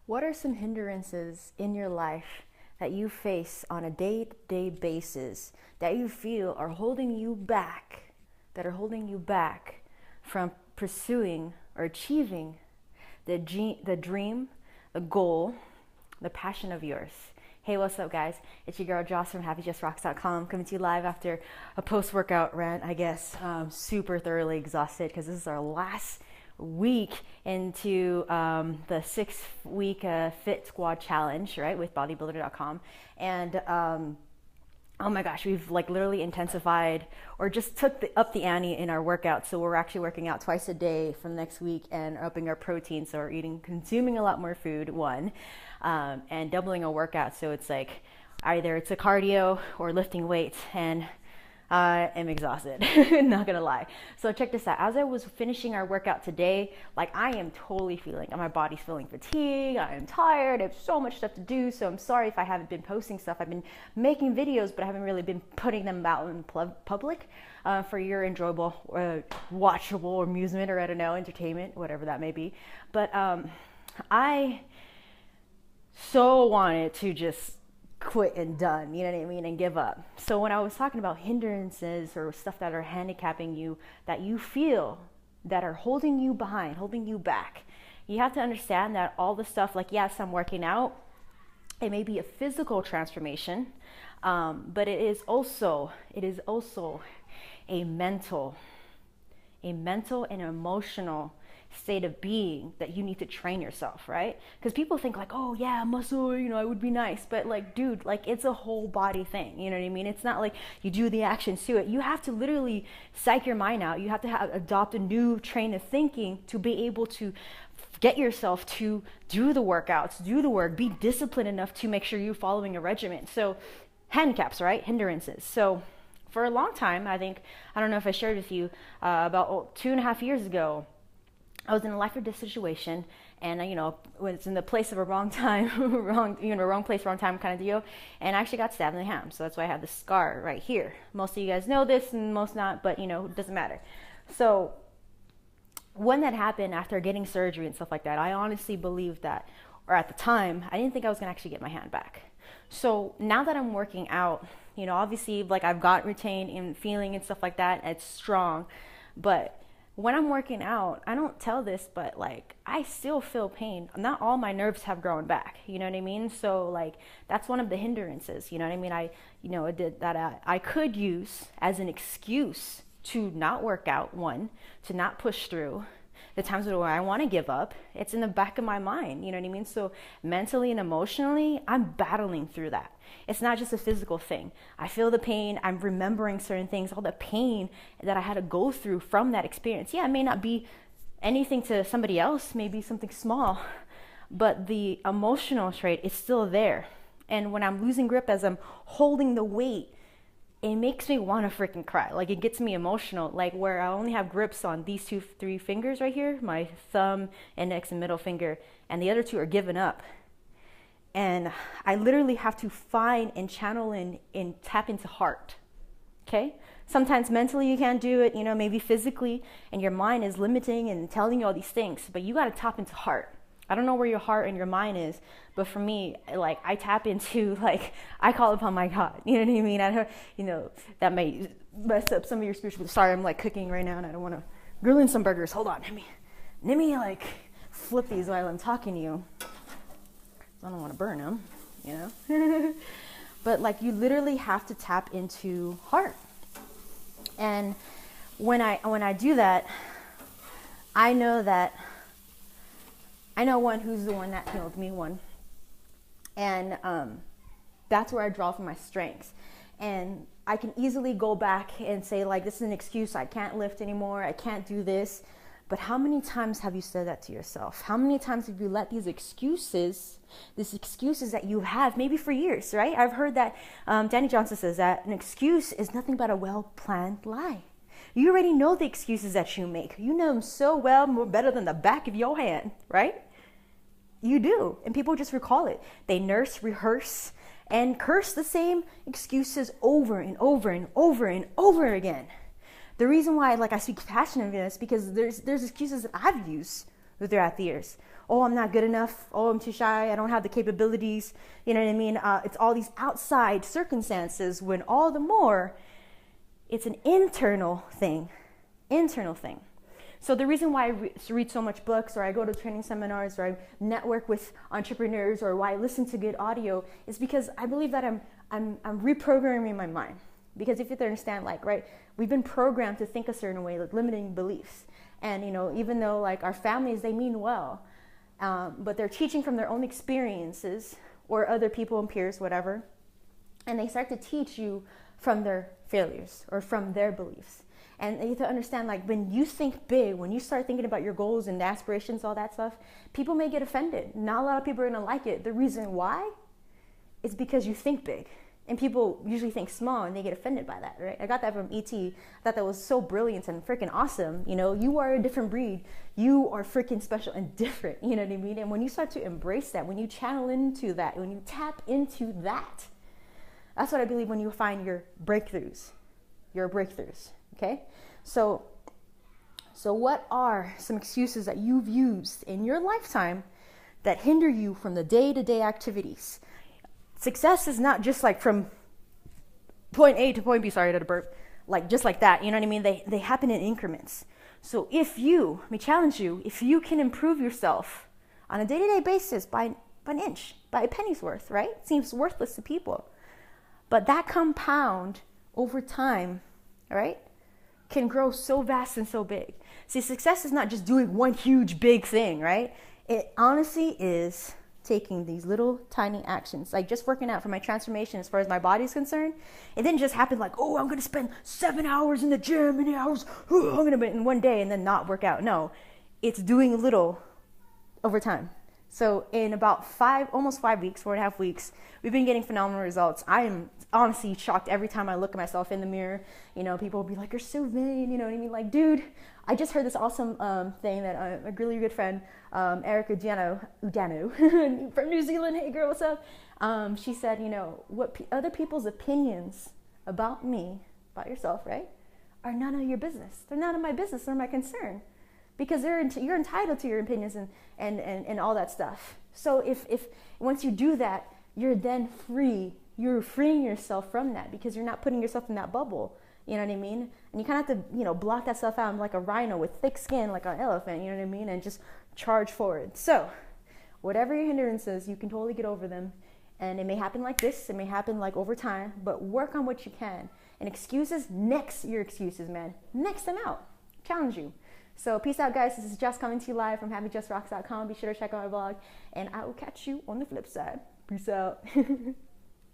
What are some hindrances in your life that you face on a day-to-day basis that you feel are holding you back, from pursuing or achieving the dream, the goal, the passion of yours? Hey, what's up, guys? It's your girl Joss from HappyJustRocks.com, coming to you live after a post-workout rant, I guess. Super thoroughly exhausted because this is our last week into the 6-week Fit Squad Challenge, right, with bodybuilder.com. And oh my gosh, we've like literally intensified or just took up the ante in our workouts. So we're actually working out twice a day from next week and upping our protein. So we're consuming a lot more food, and doubling our workout. So it's like either it's a cardio or lifting weights, and I am exhausted, not gonna lie. So check this out. As I was finishing our workout today, like I am totally feeling, my body's feeling fatigue, I am tired, I have so much stuff to do, so I'm sorry if I haven't been posting stuff. I've been making videos, but I haven't really been putting them out in public for your enjoyable, watchable amusement, or I don't know, entertainment, whatever that may be. But I so wanted to just quit and done, you know what I mean, and give up. So when I was talking about hindrances or stuff that are handicapping you, that you feel that are holding you behind, holding you back, you have to understand that all the stuff, like, yes, I'm working out, it may be a physical transformation, but it is also a mental and emotional state of being that you need to train yourself, right? Because people think like, oh yeah, muscle, it would be nice, but like, dude, like it's a whole body thing, you know what I mean? It's not like you do the actions to it. You have to literally psych your mind out. You have to adopt a new train of thinking to be able to get yourself to do the workouts, do the work, be disciplined enough to make sure you're following a regimen. So handicaps, right? Hindrances. So for a long time, I don't know if I shared with you, about 2.5 years ago, I was in a life or death situation, and was in the place of a wrong time, wrong place, wrong time kind of deal, and I actually got stabbed in the ham. So that's why I have this scar right here. Most of you guys know this, and most not, but it doesn't matter. So when that happened, after getting surgery and stuff like that, I honestly believed that, or at the time, I didn't think I was gonna actually get my hand back. So now that I'm working out, obviously, like I've got retained in feeling and stuff like that, it's strong, but when I'm working out, I don't tell this, but like I still feel pain. Not all my nerves have grown back, you know what I mean? So like that's one of the hindrances, you know what I mean? I did that. I could use as an excuse to not work out, to not push through. The times where I want to give up, it's in the back of my mind, you know what I mean? So mentally and emotionally, I'm battling through that. It's not just a physical thing. I feel the pain. I'm remembering certain things, all the pain that I had to go through from that experience. Yeah, it may not be anything to somebody else, maybe something small, but the emotional trait is still there. And when I'm losing grip as I'm holding the weight, it makes me want to freaking cry. Like it gets me emotional, like where I only have grips on these 3 fingers right here, my thumb, index, and middle finger, and the other 2 are given up. And I literally have to find and channel and tap into heart. Okay? Sometimes mentally you can't do it, maybe physically, and your mind is limiting and telling you all these things, but you got to tap into heart. I don't know where your heart and your mind is, but for me, like I tap into, like, I call upon my God, you know what I mean? I don't, that may mess up some of your spiritual. Sorry, I'm like cooking right now and I don't want to grill in some burgers. Hold on, let me like flip these while I'm talking to you. I don't want to burn them, But like you literally have to tap into heart. And when I do that, I know one who's the one that healed me, and that's where I draw from my strengths. And I can easily go back and say like, this is an excuse, I can't lift anymore, I can't do this. But how many times have you said that to yourself? How many times have you let these excuses that you have maybe for years, right? I've heard that Danny Johnson says that an excuse is nothing but a well-planned lie. You already know the excuses that you make. You know them so well, more better than the back of your hand, right? You do. And people just recall it. They nurse, rehearse, and curse the same excuses over and over and over and over again. The reason why I speak passionately is because there's excuses that I've used throughout the years. oh, I'm not good enough. Oh, I'm too shy. I don't have the capabilities. You know what I mean? It's all these outside circumstances when all the more it's an internal thing. Internal thing. So the reason why I read so much books, or I go to training seminars, or I network with entrepreneurs, or why I listen to good audio is because I believe that I'm reprogramming my mind. Because if you understand, like, right, we've been programmed to think a certain way, like limiting beliefs. And, you know, even though like our families, they mean well, but they're teaching from their own experiences or other people and peers, whatever. And they start to teach you from their failures or from their beliefs. And you have to understand, like, when you think big, when you start thinking about your goals and aspirations, all that stuff, people may get offended. Not a lot of people are going to like it. The reason why is because you think big. And people usually think small and they get offended by that, right? I got that from E.T. I thought that was so brilliant and freaking awesome. You know, you are a different breed. You are freaking special and different. You know what I mean? And when you start to embrace that, when you channel into that, when you tap into that, that's what I believe when you find your breakthroughs. Your breakthroughs. Okay, so what are some excuses that you've used in your lifetime that hinder you from the day-to-day activities? Success is not just like from point A to point B, sorry to the burp, like just like that, you know what I mean? They happen in increments. So if you, let me challenge you, if you can improve yourself on a day-to-day basis by an inch, by a penny's worth, right? It seems worthless to people. But that compound over time, all right, can grow so vast and so big. See, success is not just doing one huge big thing, right? It honestly is taking these little tiny actions, like just working out for my transformation as far as my body's concerned. It didn't just happen like, oh, I'm going to spend 7 hours in the gym, many hours, I'm going to be in one day and then not work out. No, it's doing little over time. So in about almost 5 weeks, 4.5 weeks, we've been getting phenomenal results. I am honestly shocked every time I look at myself in the mirror. You know, people will be like, you're so vain, you know what I mean? Like, dude, I just heard this awesome thing that a really good friend, Erica Udano from New Zealand, hey girl, what's up? She said, you know, what other people's opinions about me, about yourself, right, are none of your business. They're none of my business, they're my concern. Because you're entitled to your opinions and all that stuff. So if once you do that, you're then free. You're freeing yourself from that because you're not putting yourself in that bubble. You know what I mean? And you kind of have to, you know, block that stuff out like a rhino with thick skin, like an elephant. You know what I mean? And just charge forward. So whatever your hindrances, you can totally get over them. And it may happen like this. It may happen like over time. But work on what you can. And excuses, next your excuses, man. Next them out. Challenge you. So peace out, guys. This is Just coming to you live from HappyJustRocks.com. Be sure to check out my blog, and I will catch you on the flip side. Peace out.